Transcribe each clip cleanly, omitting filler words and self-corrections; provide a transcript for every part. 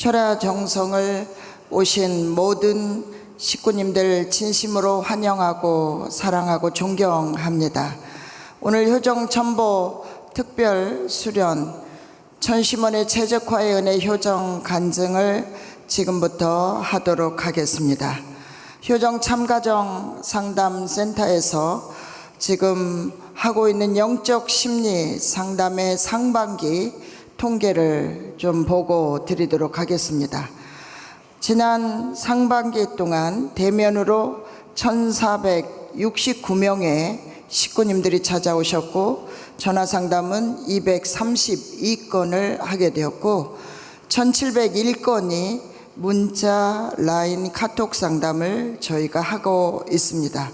철야 정성을 오신 모든 식구님들 진심으로 환영하고 사랑하고 존경합니다. 오늘 효정 첨보 특별 수련 천심원의 최적화의 은혜 효정 간증을 지금부터 하도록 하겠습니다. 효정 참가정 상담센터에서 지금 하고 있는 영적 심리 상담의 상반기 통계를 좀 보고 드리도록 하겠습니다. 지난 상반기 동안 대면으로 1469명의 식구님들이 찾아오셨고 전화상담은 232건을 하게 되었고 1701건이 문자, 라인, 카톡 상담을 저희가 하고 있습니다.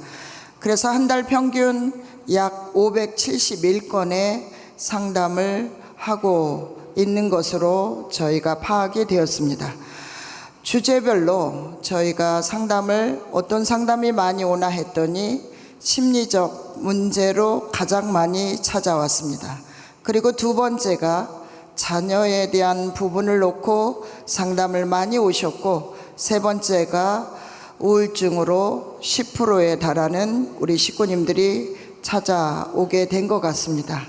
그래서 한 달 평균 약 571건의 상담을 하고 있는 것으로 저희가 파악이 되었습니다. 주제별로 저희가 상담을 어떤 상담이 많이 오나 했더니 심리적 문제로 가장 많이 찾아왔습니다. 그리고 두 번째가 자녀에 대한 부분을 놓고 상담을 많이 오셨고 세 번째가 우울증으로 10%에 달하는 우리 식구님들이 찾아오게 된 것 같습니다.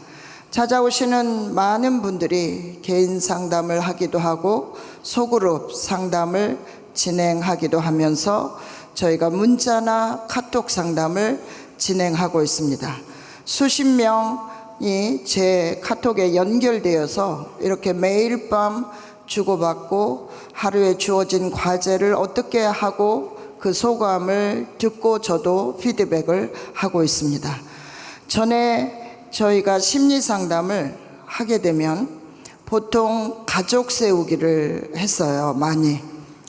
찾아오시는 많은 분들이 개인 상담을 하기도 하고 소그룹 상담을 진행하기도 하면서 저희가 문자나 카톡 상담을 진행하고 있습니다. 수십 명이 제 카톡에 연결되어서 이렇게 매일 밤 주고받고 하루에 주어진 과제를 어떻게 하고 그 소감을 듣고 저도 피드백을 하고 있습니다. 전에 저희가 심리 상담을 하게 되면 보통 가족 세우기를 했어요, 많이.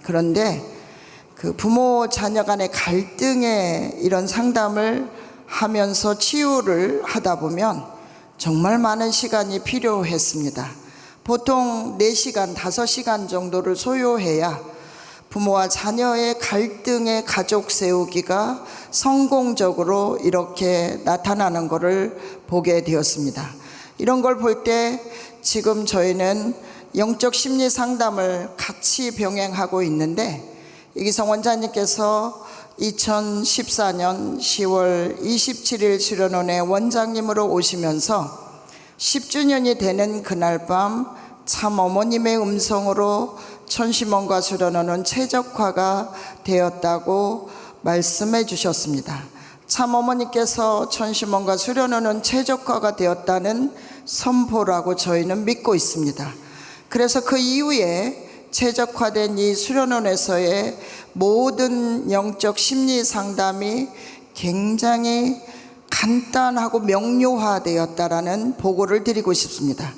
그런데 그 부모 자녀 간의 갈등에 이런 상담을 하면서 치유를 하다 보면 정말 많은 시간이 필요했습니다. 보통 4시간, 5시간 정도를 소요해야 부모와 자녀의 갈등의 가족 세우기가 성공적으로 이렇게 나타나는 것을 보게 되었습니다. 이런 걸 볼 때 지금 저희는 영적 심리 상담을 같이 병행하고 있는데 이기성 원장님께서 2014년 10월 27일 수련원에 원장님으로 오시면서 10주년이 되는 그날 밤 참 어머님의 음성으로 천심원과 수련원은 최적화가 되었다고 말씀해 주셨습니다. 참 어머니께서 천심원과 수련원은 최적화가 되었다는 선포라고 저희는 믿고 있습니다. 그래서 그 이후에 최적화된 이 수련원에서의 모든 영적 심리 상담이 굉장히 간단하고 명료화되었다라는 보고를 드리고 싶습니다.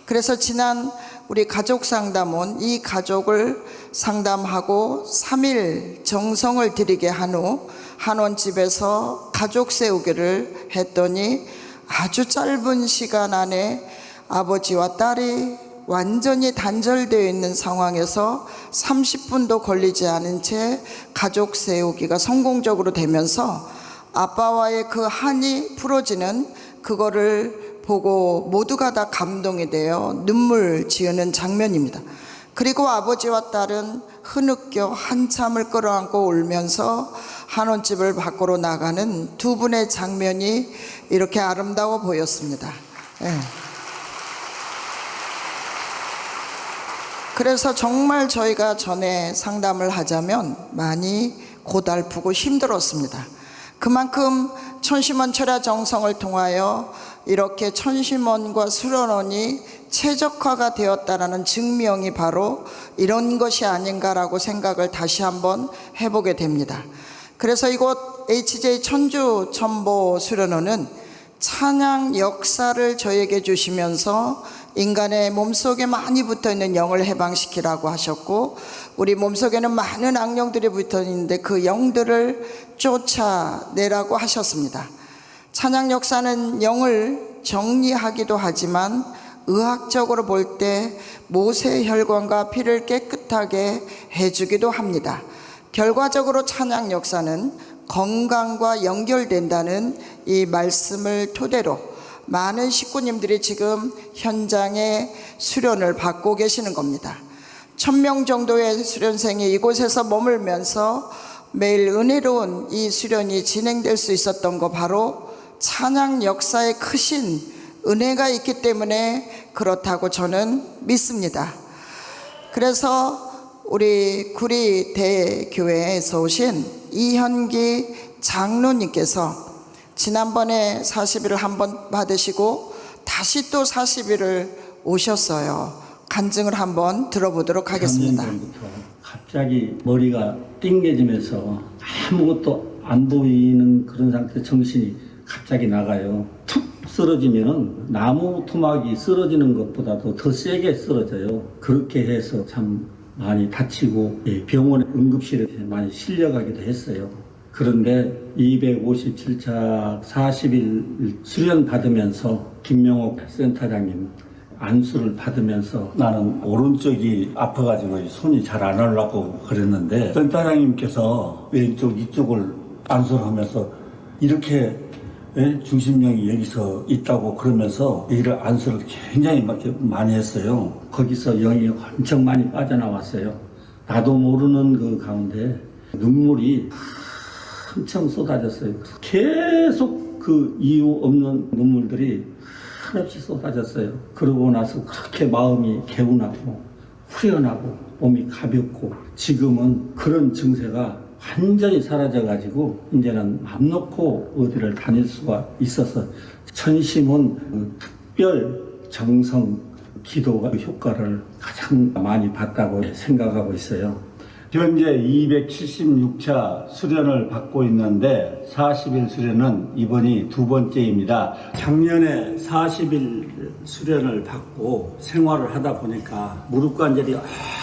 그래서 지난 우리 가족 상담원 이 가족을 상담하고 3일 정성을 들이게 한 후 한원집에서 가족 세우기를 했더니 아주 짧은 시간 안에 아버지와 딸이 완전히 단절되어 있는 상황에서 30분도 걸리지 않은 채 가족 세우기가 성공적으로 되면서 아빠와의 그 한이 풀어지는 그거를 보고 모두가 다 감동이 되어 눈물 지으는 장면입니다. 그리고 아버지와 딸은 흐느껴 한참을 끌어안고 울면서 한원집을 밖으로 나가는 두 분의 장면이 이렇게 아름다워 보였습니다. 네. 그래서 정말 저희가 전에 상담을 하자면 많이 고달프고 힘들었습니다. 그만큼 천심원 철야 정성을 통하여 이렇게 천심원과 수련원이 최적화가 되었다라는 증명이 바로 이런 것이 아닌가라고 생각을 다시 한번 해보게 됩니다. 그래서 이곳 HJ 천주 첨보 수련원은 찬양 역사를 저에게 주시면서 인간의 몸속에 많이 붙어있는 영을 해방시키라고 하셨고 우리 몸속에는 많은 악령들이 붙어있는데 그 영들을 쫓아내라고 하셨습니다. 찬양 역사는 영을 정리하기도 하지만 의학적으로 볼 때 모세 혈관과 피를 깨끗하게 해주기도 합니다. 결과적으로 찬양 역사는 건강과 연결된다는 이 말씀을 토대로 많은 식구님들이 지금 현장에 수련을 받고 계시는 겁니다. 1000명 정도의 수련생이 이곳에서 머물면서 매일 은혜로운 이 수련이 진행될 수 있었던 거 바로 찬양 역사에 크신 은혜가 있기 때문에 그렇다고 저는 믿습니다. 그래서 우리 구리대교회에서 오신 이현기 장로님께서 지난번에 40일을 한번 받으시고 다시 또 40일을 오셨어요. 간증을 한번 들어보도록 하겠습니다. 전부터 갑자기 머리가 띵해지면서 아무것도 안 보이는 그런 상태, 정신이 갑자기 나가요. 툭 쓰러지면은 나무 토막이 쓰러지는 것보다도 더 세게 쓰러져요. 그렇게 해서 참 많이 다치고 병원에 응급실에 많이 실려가기도 했어요. 그런데 257차 40일 수련 받으면서 김명옥 센터장님 안수를 받으면서 나는 오른쪽이 아파가지고 손이 잘 안 하려고 그랬는데 센터장님께서 왼쪽 이쪽을 안수를 하면서 이렇게 중심령이 여기서 있다고 그러면서 이를 안수를 굉장히 많이 했어요. 거기서 영이 엄청 많이 빠져나왔어요. 나도 모르는 그 가운데 눈물이 엄청 쏟아졌어요. 계속 그 이유 없는 눈물들이 한없이 쏟아졌어요. 그러고 나서 그렇게 마음이 개운하고 후련하고 몸이 가볍고 지금은 그런 증세가 완전히 사라져가지고 이제는 맘 놓고 어디를 다닐 수가 있어서 천심은 그 특별 정성 기도가 효과를 가장 많이 봤다고 생각하고 있어요. 현재 276차 수련을 받고 있는데 40일 수련은 이번이 두 번째입니다. 작년에 40일 수련을 받고 생활을 하다 보니까 무릎 관절이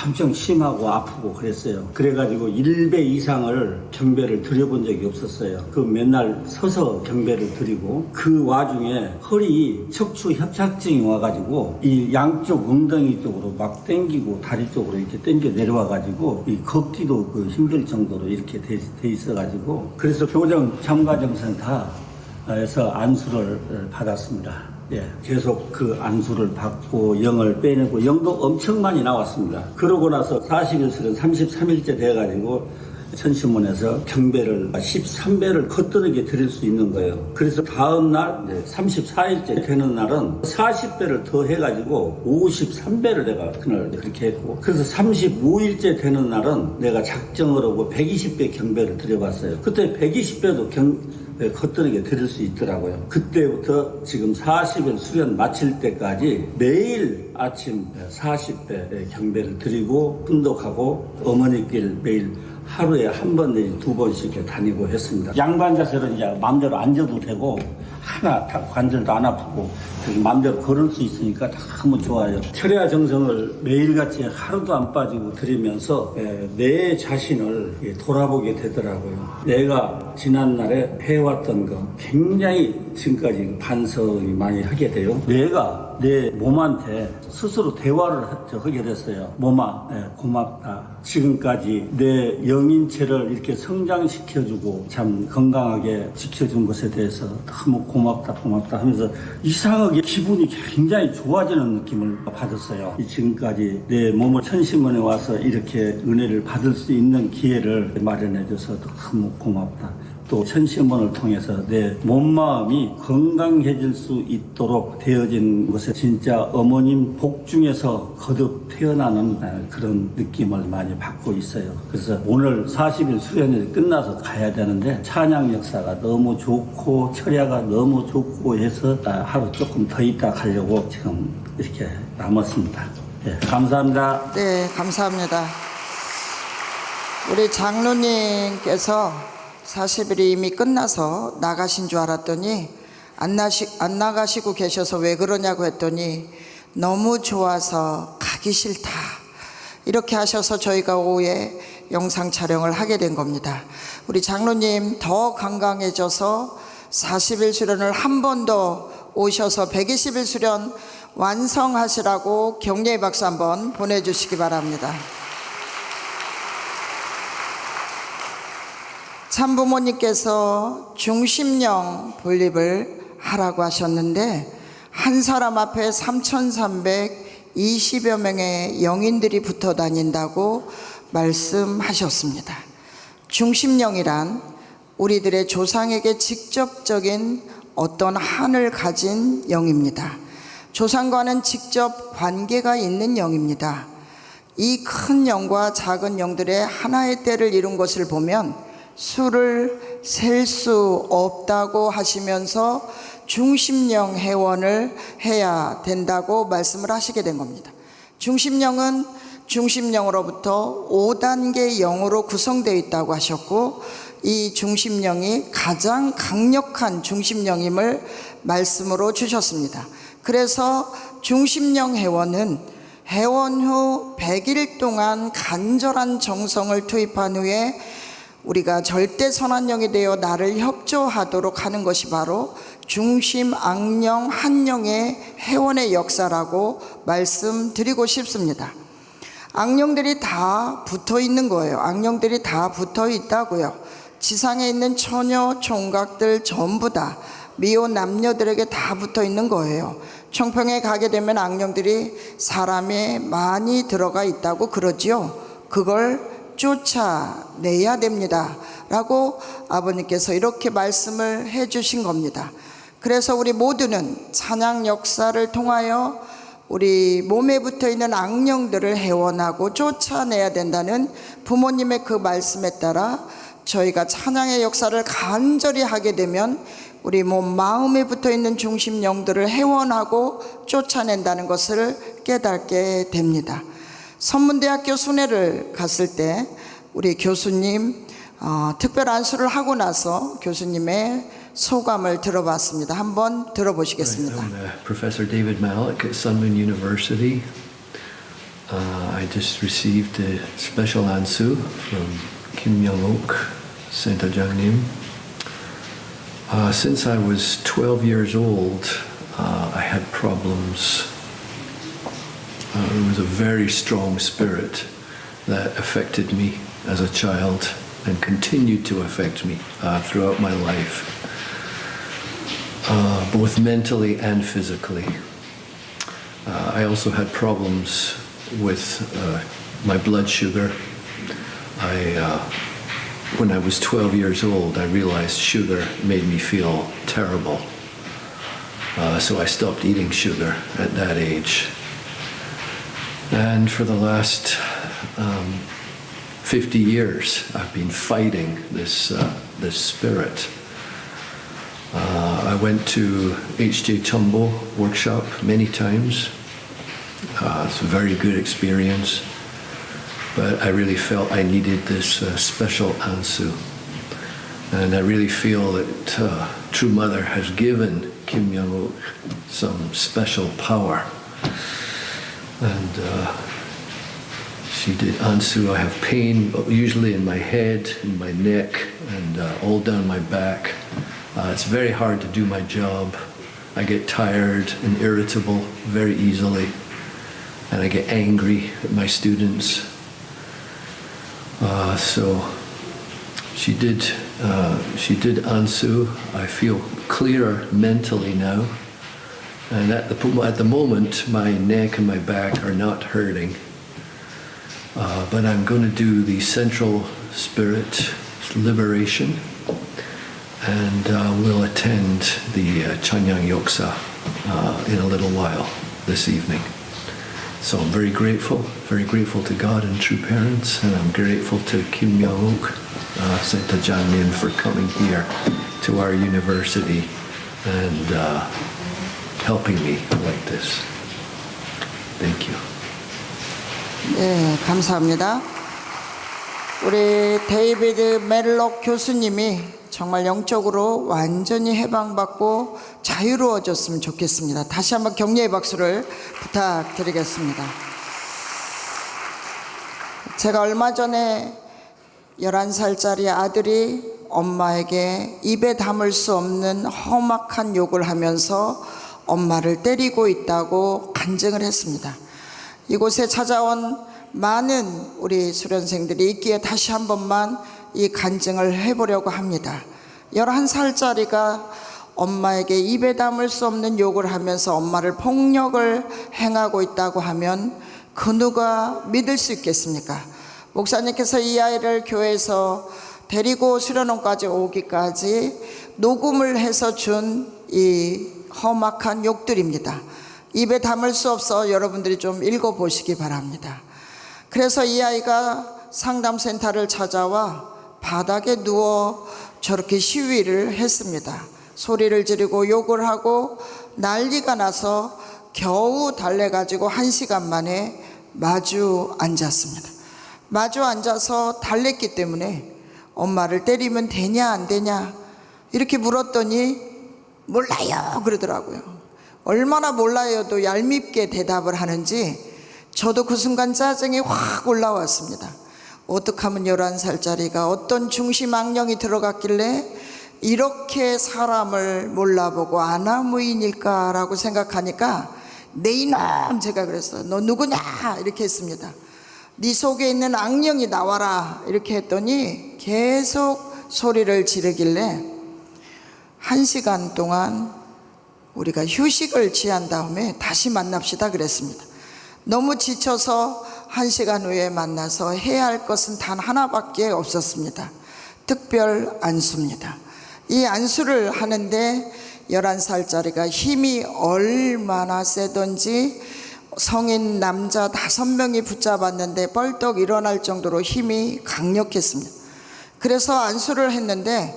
엄청 심하고 아프고 그랬어요. 그래가지고 1배 이상을 경배를 드려본 적이 없었어요. 그 맨날 서서 경배를 드리고 그 와중에 허리 척추 협착증이 와가지고 이 양쪽 엉덩이 쪽으로 막 당기고 다리 쪽으로 이렇게 당겨 내려와가지고 이 걷기도 그 힘들 정도로 이렇게 돼 있어가지고 그래서 교정 참가정센터에서 안수를 받았습니다. 계속 그 안수를 받고 영을 빼내고 영도 엄청 많이 나왔습니다. 그러고 나서 40일 수련 33일째 돼가지고 천심원에서 경배를 13배를 거뜬하게 드릴 수 있는 거예요. 그래서 다음 날 34일째 되는 날은 40배를 더 해가지고 53배를 내가 그날 그렇게 했고, 그래서 35일째 되는 날은 내가 작정을 하고 120배 경배를 드려봤어요. 그때 120배도 거뜬하게 드릴 수 있더라고요. 그때부터 지금 40일 수련 마칠 때까지 매일 아침 40배 경배를 드리고 훈독하고 어머니길 매일 하루에 한 번 내지 두 번씩 이렇게 다니고 했습니다. 양반 자세로 이제 마음대로 앉아도 되고 하나 관절도 안 아프고 마음대로 걸을 수 있으니까 너무 좋아요. 철야 정성을 매일같이 하루도 안 빠지고 드리면서 내 자신을 돌아보게 되더라고요. 내가 지난날에 해왔던 거 굉장히 지금까지 반성이 많이 하게 돼요. 내가 내 몸한테 스스로 대화를 하게 됐어요. 몸아, 고맙다. 지금까지 내 영인체를 이렇게 성장시켜주고 참 건강하게 지켜준 것에 대해서 너무 고맙다 하면서 이상하게 기분이 굉장히 좋아지는 느낌을 받았어요. 지금까지 내 몸을 천심원에 와서 이렇게 은혜를 받을 수 있는 기회를 마련해줘서 너무 고맙다. 또 천심원을 통해서 내 몸마음이 건강해질 수 있도록 되어진 것에 진짜 어머님 복 중에서 거듭 태어나는 그런 느낌을 많이 받고 있어요. 그래서 오늘 40일 수련이 끝나서 가야 되는데 찬양 역사가 너무 좋고 철야가 너무 좋고 해서 하루 조금 더 있다 가려고 지금 이렇게 남았습니다. 감사합니다. 네, 감사합니다. 우리 장로님께서 40일이 이미 끝나서 나가신 줄 알았더니 안 나가시고 계셔서 왜 그러냐고 했더니 너무 좋아서 가기 싫다 이렇게 하셔서 저희가 오후에 영상 촬영을 하게 된 겁니다. 우리 장로님 더 건강해져서 40일 수련을 한 번 더 오셔서 120일 수련 완성하시라고 격려의 박수 한번 보내주시기 바랍니다. 참부모님께서 중심령 볼립을 하라고 하셨는데 한 사람 앞에 3,300 20여 명의 영인들이 붙어 다닌다고 말씀하셨습니다. 중심령이란 우리들의 조상에게 직접적인 어떤 한을 가진 영입니다. 조상과는 직접 관계가 있는 영입니다. 이 큰 영과 작은 영들의 하나의 때를 이룬 것을 보면 수를 셀 수 없다고 하시면서 중심령 회원을 해야 된다고 말씀을 하시게 된 겁니다. 중심령은 중심령으로부터 5단계 영으로 구성되어 있다고 하셨고, 이 중심령이 가장 강력한 중심령임을 말씀으로 주셨습니다. 그래서 중심령 회원은 회원 후 100일 동안 간절한 정성을 투입한 후에 우리가 절대 선한령이 되어 나를 협조하도록 하는 것이 바로 중심 악령 한령의 회원의 역사라고 말씀드리고 싶습니다. 악령들이 다 붙어 있는 거예요. 악령들이 다 붙어 있다고요. 지상에 있는 처녀 총각들 전부 다 미혼 남녀들에게 다 붙어 있는 거예요. 청평에 가게 되면 악령들이 사람에 많이 들어가 있다고 그러지요. 그걸 쫓아내야 됩니다 라고 아버님께서 이렇게 말씀을 해 주신 겁니다. 그래서 우리 모두는 찬양 역사를 통하여 우리 몸에 붙어 있는 악령들을 해원하고 쫓아내야 된다는 부모님의 그 말씀에 따라 저희가 찬양의 역사를 간절히 하게 되면 우리 몸 마음에 붙어 있는 중심 영들을 해원하고 쫓아낸다는 것을 깨닫게 됩니다. 선문대학교 순회를 갔을 때 우리 교수님 특별 안수를 하고 나서 교수님의 소감을 들어봤습니다. 한번 들어보시겠습니다. I'm Professor David Malik at Sunmoon University. I just received a special ansu from Kim Young-ok, Santajangnim. Since I was 12 years old, I had problems. It was a very strong spirit that affected me as a child and continued to affect me throughout my life. Both mentally and physically. I also had problems with my blood sugar. When I was 12 years old, I realized sugar made me feel terrible. So I stopped eating sugar at that age. And for the last 50 years, I've been fighting this spirit. I went to H.J. Tumbo workshop many times. It's a very good experience, but I really felt I needed this special ansu. And I really feel that True Mother has given Kim Young-ok some special power. And she did ansu. I have pain usually in my head, in my neck, and all down my back. It's very hard to do my job. I get tired and irritable very easily, and I get angry at my students. So she did ansu. I feel clearer mentally now, and at the moment my neck and my back are not hurting. But I'm going to do the Central Spirit Liberation, and we'll attend the Chanyang Yoksa in a little while this evening. So I'm very grateful to God and True Parents, and I'm grateful to Kim Young-ok, Santajangnim, for coming here to our university and helping me like this. Thank you. 네, 감사합니다. 우리 데이비드 멜록 교수님이 정말 영적으로 완전히 해방받고 자유로워졌으면 좋겠습니다. 다시 한번 격려의 박수를 부탁드리겠습니다. 제가 얼마 전에 11살짜리 아들이 엄마에게 입에 담을 수 없는 험악한 욕을 하면서 엄마를 때리고 있다고 간증을 했습니다. 이곳에 찾아온 많은 우리 수련생들이 있기에 다시 한 번만 이 간증을 해보려고 합니다. 11살짜리가 엄마에게 입에 담을 수 없는 욕을 하면서 엄마를 폭력을 행하고 있다고 하면 그 누가 믿을 수 있겠습니까? 목사님께서 이 아이를 교회에서 데리고 수련원까지 오기까지 녹음을 해서 준 이 험악한 욕들입니다. 입에 담을 수 없어 여러분들이 좀 읽어보시기 바랍니다. 그래서 이 아이가 상담센터를 찾아와 바닥에 누워 저렇게 시위를 했습니다. 소리를 지르고 욕을 하고 난리가 나서 겨우 달래가지고 1시간 만에 마주 앉았습니다. 마주 앉아서 달랬기 때문에 엄마를 때리면 되냐 안 되냐 이렇게 물었더니 몰라요 그러더라고요. 얼마나 몰라요도 얄밉게 대답을 하는지 저도 그 순간 짜증이 확 올라왔습니다. 어떻게 하면 11살짜리가 어떤 중심 악령이 들어갔길래 이렇게 사람을 몰라보고 아나무인일까라고 생각하니까 내 이놈, 제가 그랬어요. 너 누구냐 이렇게 했습니다. 네 속에 있는 악령이 나와라 이렇게 했더니 계속 소리를 지르길래 1시간 동안 우리가 휴식을 취한 다음에 다시 만납시다 그랬습니다. 너무 지쳐서 1시간 후에 만나서 해야 할 것은 단 하나밖에 없었습니다. 특별 안수입니다. 이 안수를 하는데 11살짜리가 힘이 얼마나 세던지 성인 남자 5명이 붙잡았는데 벌떡 일어날 정도로 힘이 강력했습니다. 그래서 안수를 했는데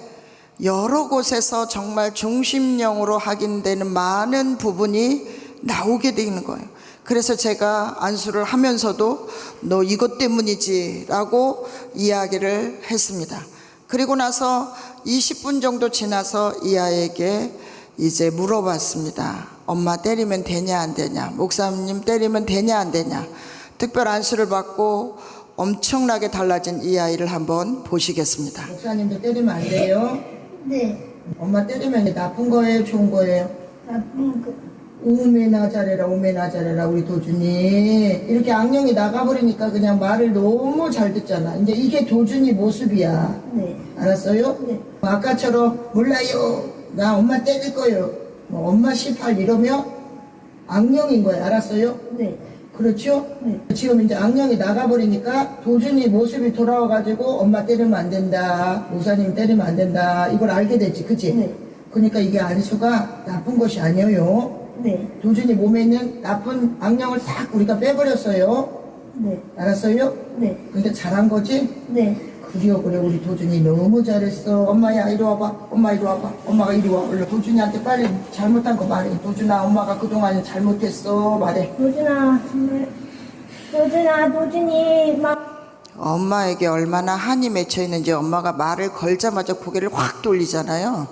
여러 곳에서 정말 중심령으로 확인되는 많은 부분이 나오게 되는 거예요. 그래서 제가 안수를 하면서도 너 이것 때문이지 라고 이야기를 했습니다. 그리고 나서 20분 정도 지나서 이 아이에게 이제 물어봤습니다. 엄마 때리면 되냐 안 되냐, 목사님 때리면 되냐 안 되냐. 특별 안수를 받고 엄청나게 달라진 이 아이를 한번 보시겠습니다. 목사님도 때리면 안 돼요? 네, 엄마 때리면 나쁜 거예요 좋은 거예요? 나쁜 거. 오메나 잘해라 오메나 잘해라 우리 도준이. 이렇게 악령이 나가버리니까 그냥 말을 너무 잘 듣잖아. 이제 이게 도준이 모습이야. 네. 알았어요? 네. 아까처럼 몰라요 나 엄마 때릴 거예요 뭐 엄마 18 이러면 악령인 거예요. 알았어요? 네. 그렇죠? 네. 지금 이제 악령이 나가버리니까 도준이 모습이 돌아와가지고 엄마 때리면 안 된다, 목사님 때리면 안 된다, 이걸 알게 됐지, 그치? 네. 그러니까 이게 안수가 나쁜 것이 아니에요. 네. 도준이 몸에 있는 나쁜 악령을 싹 우리가 빼버렸어요. 네. 알았어요? 네. 그러니까 잘한 거지? 네. 그래 우리 도준이 너무 잘했어. 엄마야 이리 와봐, 엄마 이리 와봐, 엄마가 이리 와. 얼른 도준이한테 빨리 잘못한 거 말해. 도준아 엄마가 그동안 잘못했어 말해. 도준아, 정말. 도준이 막. 엄마에게 얼마나 한이 맺혀 있는지 엄마가 말을 걸자마자 고개를 확 돌리잖아요.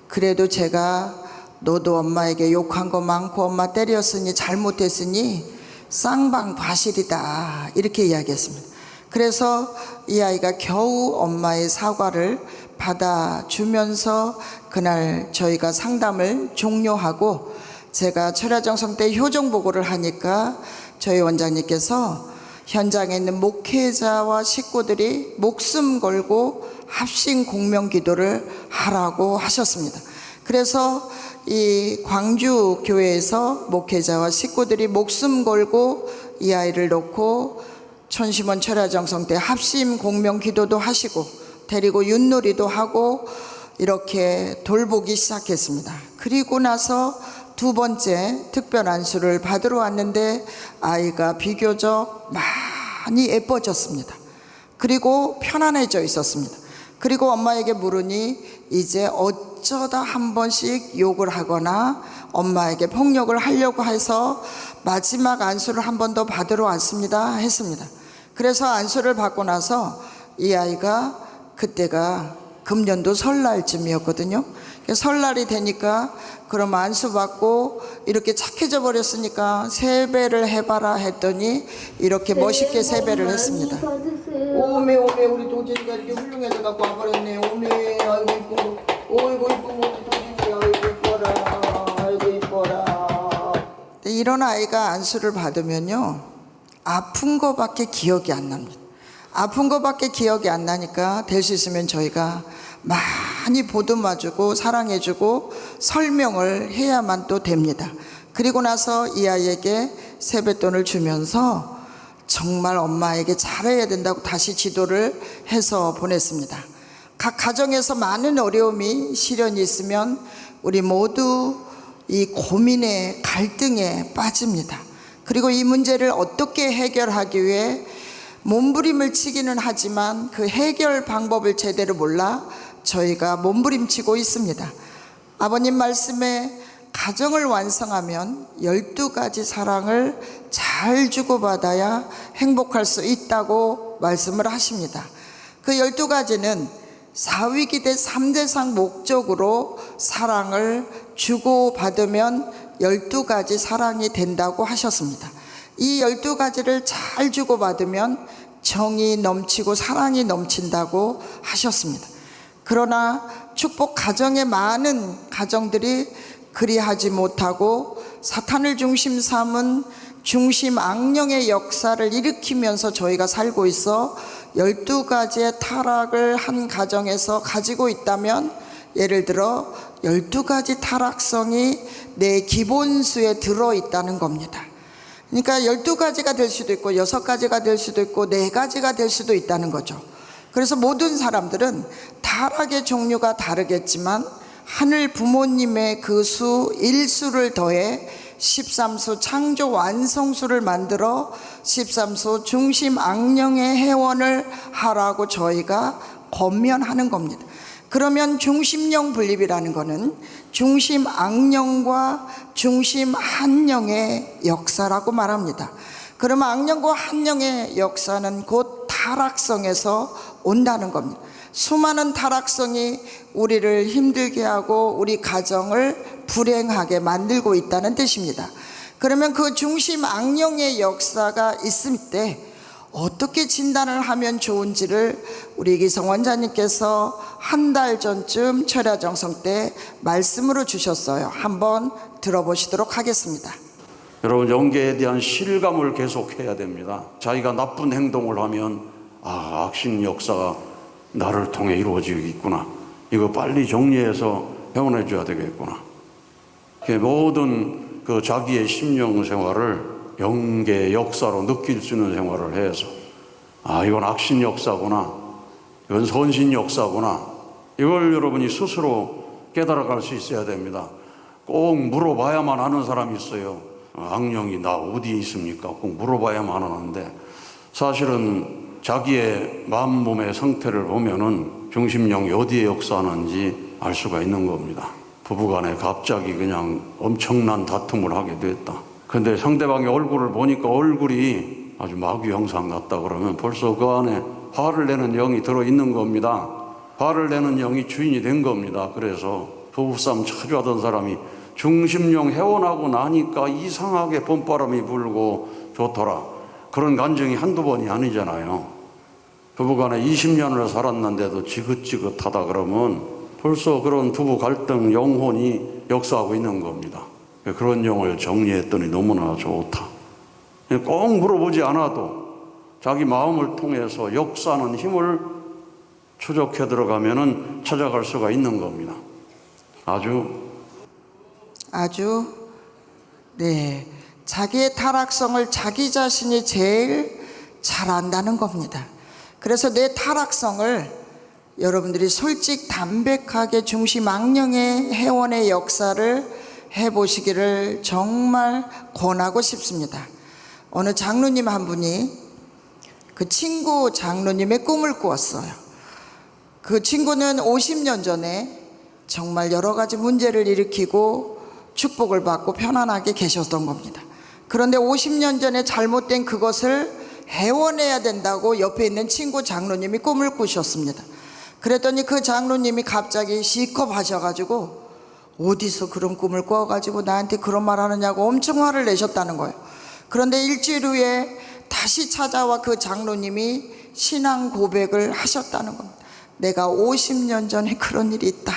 그래도 제가 너도 엄마에게 욕한 거 많고 엄마 때렸으니 잘못했으니 쌍방과실이다 이렇게 이야기했습니다. 그래서 이 아이가 겨우 엄마의 사과를 받아주면서 그날 저희가 상담을 종료하고 제가 철야정성 때 효정보고를 하니까 저희 원장님께서 현장에 있는 목회자와 식구들이 목숨 걸고 합심 공명 기도를 하라고 하셨습니다. 그래서 이 광주 교회에서 목회자와 식구들이 목숨 걸고 이 아이를 놓고 천심원 철야정성 때 합심 공명 기도도 하시고 데리고 윷놀이도 하고 이렇게 돌보기 시작했습니다. 그리고 나서 두 번째 특별 안수를 받으러 왔는데 아이가 비교적 많이 예뻐졌습니다. 그리고 편안해져 있었습니다. 그리고 엄마에게 물으니 이제 어쩌다 한 번씩 욕을 하거나 엄마에게 폭력을 하려고 해서 마지막 안수를 한 번 더 받으러 왔습니다 했습니다. 그래서 안수를 받고 나서 이 아이가 그때가 금년도 설날쯤이었거든요. 설날이 되니까 그럼 안수 받고 이렇게 착해져 버렸으니까 세배를 해봐라 했더니 이렇게 멋있게 세배를 했습니다. 오메 우리 도진이가 이렇게 훌륭해져 갖고 와버렸네. 오메 아이고 이쁘고 어이구 이쁘고 우리 도진이 아이고 이뻐라 아이고 이뻐라. 이런 아이가 안수를 받으면요 아픈 거밖에 기억이 안 납니다. 아픈 거밖에 기억이 안 나니까 될 수 있으면 저희가 많이 보듬어주고 사랑해주고 설명을 해야만 또 됩니다. 그리고 나서 이 아이에게 세뱃돈을 주면서 정말 엄마에게 잘해야 된다고 다시 지도를 해서 보냈습니다. 각 가정에서 많은 어려움이 시련이 있으면 우리 모두 이 고민에 갈등에 빠집니다. 그리고 이 문제를 어떻게 해결하기 위해 몸부림을 치기는 하지만 그 해결 방법을 제대로 몰라 저희가 몸부림치고 있습니다. 아버님 말씀에 가정을 완성하면 12가지 사랑을 잘 주고받아야 행복할 수 있다고 말씀을 하십니다. 그 12가지는 사위기대 3대상 목적으로 사랑을 주고받으면 12가지 사랑이 된다고 하셨습니다. 이 12가지를 잘 주고받으면 정이 넘치고 사랑이 넘친다고 하셨습니다. 그러나 축복 가정의 많은 가정들이 그리하지 못하고 사탄을 중심 삼은 중심 악령의 역사를 일으키면서 저희가 살고 있어 12가지의 타락을 한 가정에서 가지고 있다면, 예를 들어 12가지 타락성이 내 기본수에 들어있다는 겁니다. 그러니까 12가지가 될 수도 있고 6가지가 될 수도 있고 4가지가 될 수도 있다는 거죠. 그래서 모든 사람들은 타락의 종류가 다르겠지만 하늘 부모님의 그 수 1수를 더해 13수 창조 완성수를 만들어 13수 중심 악령의 회원을 하라고 저희가 권면하는 겁니다. 그러면 중심령 분립이라는 것은 중심 악령과 중심 한령의 역사라고 말합니다. 그러면 악령과 한령의 역사는 곧 타락성에서 온다는 겁니다. 수많은 타락성이 우리를 힘들게 하고 우리 가정을 불행하게 만들고 있다는 뜻입니다. 그러면 그 중심 악령의 역사가 있을 때 어떻게 진단을 하면 좋은지를 우리 이기성 원장님께서 한 달 전쯤 철야정성 때 말씀으로 주셨어요. 한번 들어보시도록 하겠습니다. 여러분, 영계에 대한 실감을 계속해야 됩니다. 자기가 나쁜 행동을 하면 악신 역사가 나를 통해 이루어지겠구나, 이거 빨리 정리해서 회원해 줘야 되겠구나. 모든 그 자기의 심령 생활을 영계 역사로 느낄 수 있는 생활을 해서 이건 악신 역사구나, 이건 선신 역사구나, 이걸 여러분이 스스로 깨달아갈 수 있어야 됩니다. 꼭 물어봐야만 아는 사람이 있어요. 악령이 나 어디에 있습니까? 꼭 물어봐야만 하는데, 사실은 자기의 마음 몸의 상태를 보면은 중심령이 어디에 역사하는지 알 수가 있는 겁니다. 부부간에 갑자기 그냥 엄청난 다툼을 하게 됐다. 근데 상대방의 얼굴을 보니까 얼굴이 아주 마귀 형상 같다 그러면 벌써 그 안에 화를 내는 영이 들어있는 겁니다. 화를 내는 영이 주인이 된 겁니다. 그래서 부부싸움 자주 하던 사람이 중심령 회원하고 나니까 이상하게 봄바람이 불고 좋더라, 그런 간증이 한두 번이 아니잖아요. 부부간에 20년을 살았는데도 지긋지긋하다 그러면 벌써 그런 부부 갈등 영혼이 역사하고 있는 겁니다. 그런 영을 정리했더니 너무나 좋다. 꼭 물어보지 않아도 자기 마음을 통해서 역사하는 힘을 추적해 들어가면은 찾아갈 수가 있는 겁니다. 네, 자기의 타락성을 자기 자신이 제일 잘 안다는 겁니다. 그래서 내 타락성을 여러분들이 솔직 담백하게 중심 악령의 회원의 역사를 해보시기를 정말 권하고 싶습니다. 어느 장로님 한 분이 그 친구 장로님의 꿈을 꾸었어요. 그 친구는 50년 전에 정말 여러 가지 문제를 일으키고 축복을 받고 편안하게 계셨던 겁니다. 그런데 50년 전에 잘못된 그것을 해원해야 된다고 옆에 있는 친구 장로님이 꿈을 꾸셨습니다. 그랬더니 그 장로님이 갑자기 시겁 하셔가지고 어디서 그런 꿈을 꿔가지고 나한테 그런 말 하느냐고 엄청 화를 내셨다는 거예요. 그런데 일주일 후에 다시 찾아와 그 장로님이 신앙 고백을 하셨다는 겁니다. 내가 50년 전에 그런 일이 있다.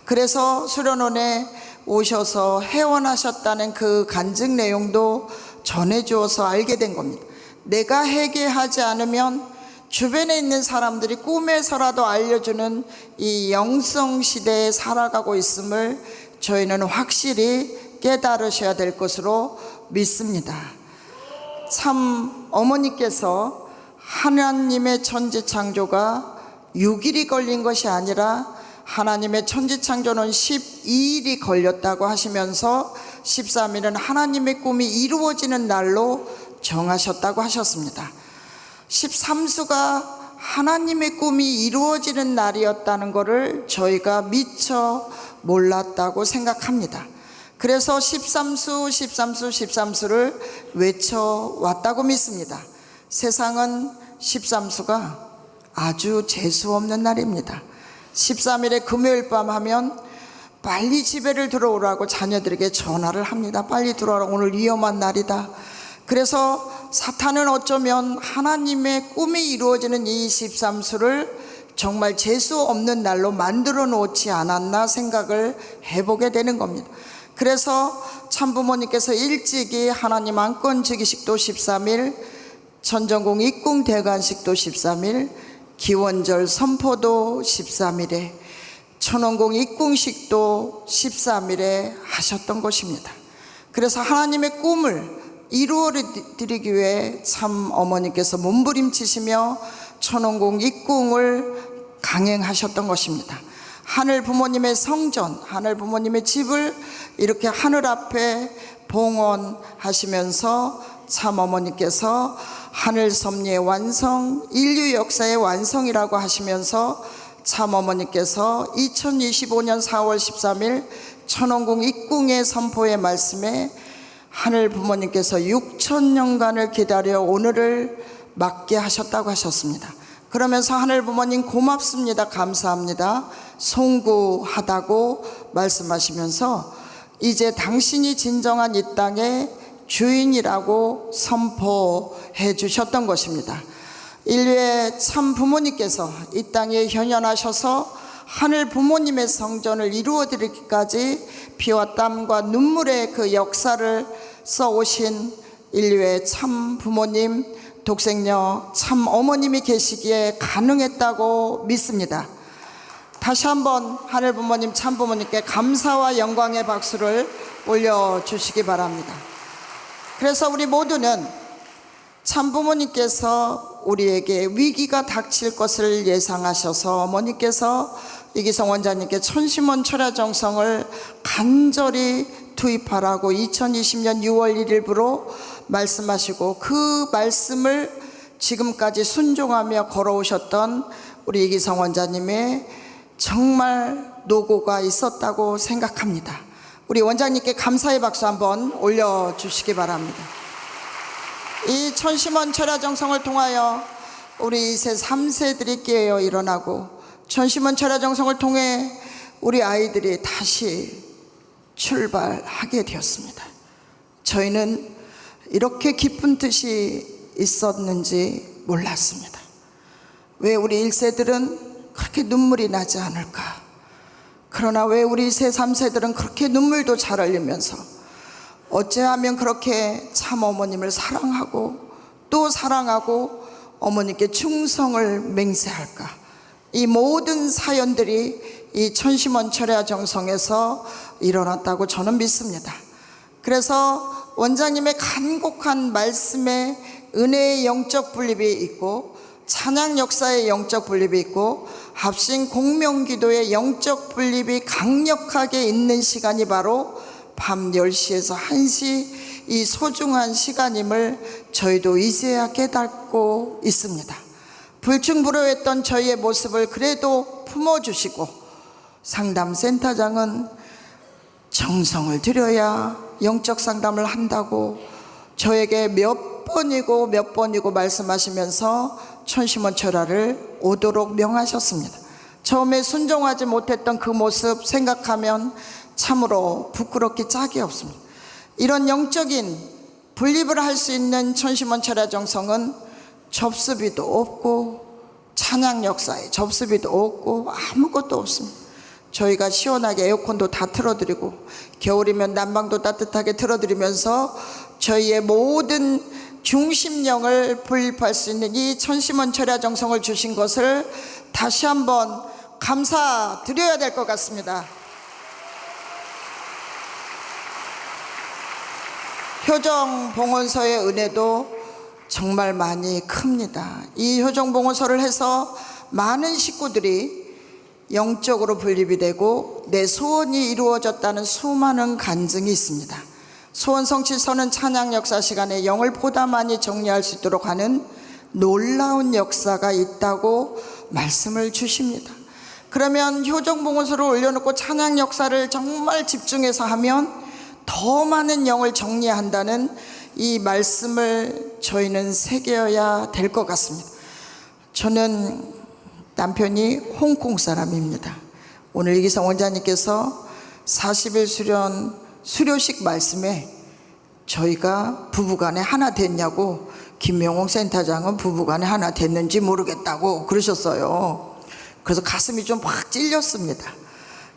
그래서 수련원에 오셔서 회원하셨다는 그 간증 내용도 전해주어서 알게 된 겁니다. 내가 회개하지 않으면 주변에 있는 사람들이 꿈에서라도 알려주는 이 영성시대에 살아가고 있음을 저희는 확실히 깨달으셔야 될 것으로 믿습니다. 참 어머니께서 하나님의 천지창조가 6일이 걸린 것이 아니라 하나님의 천지창조는 12일이 걸렸다고 하시면서 13일은 하나님의 꿈이 이루어지는 날로 정하셨다고 하셨습니다. 13수가 하나님의 꿈이 이루어지는 날이었다는 것을 저희가 미처 몰랐다고 생각합니다. 그래서 13수를 외쳐왔다고 믿습니다. 세상은 13수가 아주 재수없는 날입니다. 13일에 금요일 밤 하면 빨리 집에를 들어오라고 자녀들에게 전화를 합니다. 빨리 들어오라, 오늘 위험한 날이다. 그래서 사탄은 어쩌면 하나님의 꿈이 이루어지는 이 13수를 정말 재수 없는 날로 만들어 놓지 않았나 생각을 해보게 되는 겁니다. 그래서 참부모님께서 일찍이 하나님 안건 즉위식도 13일, 천정궁 입궁 대관식도 13일, 기원절 선포도 13일에, 천원궁 입궁식도 13일에 하셨던 것입니다. 그래서 하나님의 꿈을 이루어드리기 위해 참 어머니께서 몸부림치시며 천원궁 입궁을 강행하셨던 것입니다. 하늘 부모님의 성전, 하늘 부모님의 집을 이렇게 하늘 앞에 봉헌하시면서 참 어머니께서 하늘 섭리의 완성, 인류 역사의 완성이라고 하시면서 참 어머니께서 2025년 4월 13일 천원궁 입궁의 선포의 말씀에 하늘 부모님께서 6천년간을 기다려 오늘을 맞게 하셨다고 하셨습니다. 그러면서 하늘 부모님 고맙습니다, 감사합니다, 송구하다고 말씀하시면서 이제 당신이 진정한 이 땅의 주인이라고 선포해 주셨던 것입니다. 인류의 참 부모님께서 이 땅에 현현하셔서 하늘 부모님의 성전을 이루어 드리기까지 피와 땀과 눈물의 그 역사를 써오신 인류의 참 부모님, 독생녀 참 어머님이 계시기에 가능했다고 믿습니다. 다시 한번 하늘 부모님 참 부모님께 감사와 영광의 박수를 올려주시기 바랍니다. 그래서 우리 모두는 참 부모님께서 우리에게 위기가 닥칠 것을 예상하셔서 어머니께서 이기성 원장님께 천심원 철야정성을 간절히 투입하라고 2020년 6월 1일부로 말씀하시고 그 말씀을 지금까지 순종하며 걸어오셨던 우리 이기성 원장님의 정말 노고가 있었다고 생각합니다. 우리 원장님께 감사의 박수 한번 올려주시기 바랍니다. 이 천심원 철야정성을 통하여 우리 2세 3세들이 깨어 일어나고 천심원 철야정성을 통해 우리 아이들이 다시 출발하게 되었습니다. 저희는 이렇게 깊은 뜻이 있었는지 몰랐습니다. 왜 우리 1세들은 그렇게 눈물이 나지 않을까? 그러나 왜 우리 2세 3세들은 그렇게 눈물도 잘 흘리면서 어찌하면 그렇게 참 어머님을 사랑하고 또 사랑하고 어머니께 충성을 맹세할까? 이 모든 사연들이 이 천심원 철야정성에서 일어났다고 저는 믿습니다. 그래서 원장님의 간곡한 말씀에 은혜의 영적 분립이 있고 찬양 역사의 영적 분립이 있고 합심 공명기도의 영적 분립이 강력하게 있는 시간이 바로 밤 10시에서 1시 이 소중한 시간임을 저희도 이제야 깨닫고 있습니다. 불충불허했던 저희의 모습을 그래도 품어주시고 상담센터장은 정성을 들여야 영적 상담을 한다고 저에게 몇 번이고 말씀하시면서 천심원 철야를 오도록 명하셨습니다. 처음에 순종하지 못했던 그 모습 생각하면 참으로 부끄럽기 짝이 없습니다. 이런 영적인 분립을 할 수 있는 천심원 철야정성은 접수비도 없고 찬양 역사에 접수비도 없고 아무것도 없습니다. 저희가 시원하게 에어컨도 다 틀어드리고 겨울이면 난방도 따뜻하게 틀어드리면서 저희의 모든 중심령을 부입할 수 있는 이 천심원 철야 정성을 주신 것을 다시 한번 감사드려야 될 것 같습니다. 효정봉헌서의 은혜도 정말 많이 큽니다. 이 효정봉헌서를 해서 많은 식구들이 영적으로 분립이 되고 내 소원이 이루어졌다는 수많은 간증이 있습니다. 소원 성취서는 찬양 역사 시간에 영을 보다 많이 정리할 수 있도록 하는 놀라운 역사가 있다고 말씀을 주십니다. 그러면 효정봉헌서를 올려놓고 찬양 역사를 정말 집중해서 하면 더 많은 영을 정리한다는 이 말씀을 저희는 새겨야 될 것 같습니다. 저는 남편이 홍콩 사람입니다. 오늘 이기성 원장님께서 40일 수련 수료식 말씀에 저희가 부부간에 하나 됐냐고, 김명홍 센터장은 부부간에 하나 됐는지 모르겠다고 그러셨어요. 그래서 가슴이 좀 확 찔렸습니다.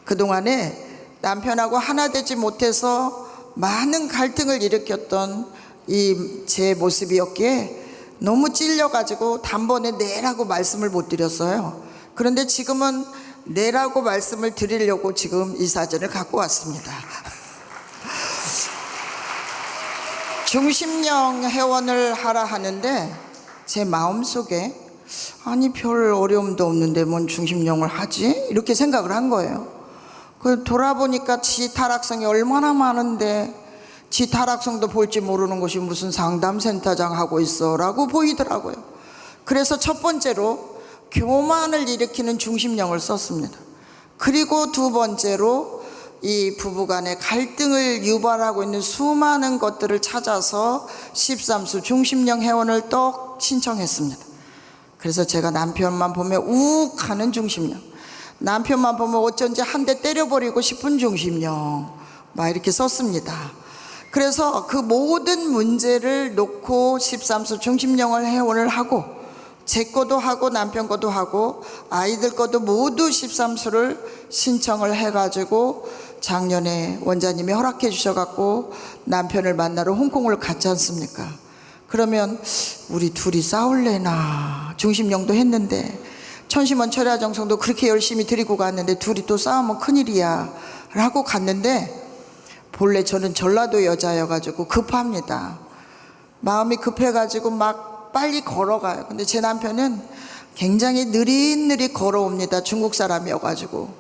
그동안에 남편하고 하나 되지 못해서 많은 갈등을 일으켰던 이 제 모습이었기에 너무 찔려가지고 단번에 내라고 말씀을 못 드렸어요. 그런데 지금은 내라고 말씀을 드리려고 지금 이 사진을 갖고 왔습니다. 중심령 회원을 하라 하는데 제 마음속에 아니 별 어려움도 없는데 뭔 중심령을 하지? 이렇게 생각을 한 거예요. 그 돌아보니까 지 타락성이 얼마나 많은데 지 타락성도 볼지 모르는 것이 무슨 상담센터장 하고 있어 라고 보이더라고요. 그래서 첫 번째로 교만을 일으키는 중심령을 썼습니다. 그리고 두 번째로 이 부부간의 갈등을 유발하고 있는 수많은 것들을 찾아서 13수 중심령 회원을 또 신청했습니다. 그래서 제가 남편만 보면 욱 하는 중심령, 남편만 보면 어쩐지 한 대 때려버리고 싶은 중심령 막 이렇게 썼습니다. 그래서 그 모든 문제를 놓고 13수 중심령을 회원을 하고 제 거도 하고 남편 거도 하고 아이들 거도 모두 13수를 신청을 해가지고 작년에 원장님이 허락해 주셔갖고 남편을 만나러 홍콩을 갔지 않습니까? 그러면 우리 둘이 싸울래나 중심령도 했는데 천심원 철야 정성도 그렇게 열심히 드리고 갔는데 둘이 또 싸우면 큰일이야 라고 갔는데, 본래 저는 전라도 여자여가지고 급합니다. 마음이 급해가지고 막 빨리 걸어가요. 근데 제 남편은 굉장히 느릿느릿 걸어옵니다. 중국 사람이어가지고.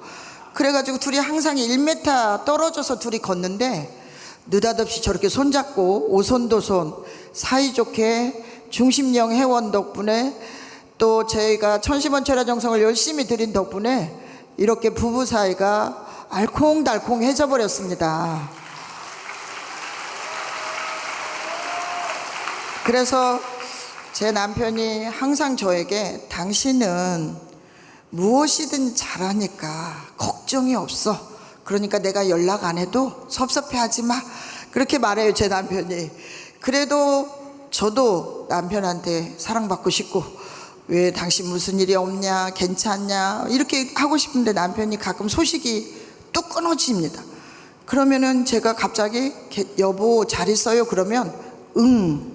그래가지고 둘이 항상 1m 떨어져서 둘이 걷는데 느닷없이 저렇게 손잡고 오손도손 사이좋게 중심령 회원 덕분에 또 저희가 천심원 철야 정성을 열심히 드린 덕분에 이렇게 부부 사이가 알콩달콩해져 버렸습니다. 그래서 제 남편이 항상 저에게 당신은 무엇이든 잘하니까 걱정이 없어. 그러니까 내가 연락 안 해도 섭섭해하지 마. 그렇게 말해요, 제 남편이. 그래도 저도 남편한테 사랑받고 싶고 왜 당신 무슨 일이 없냐, 괜찮냐 이렇게 하고 싶은데 남편이 가끔 소식이 뚝 끊어집니다. 그러면은 제가 갑자기 여보 잘 있어요? 그러면 응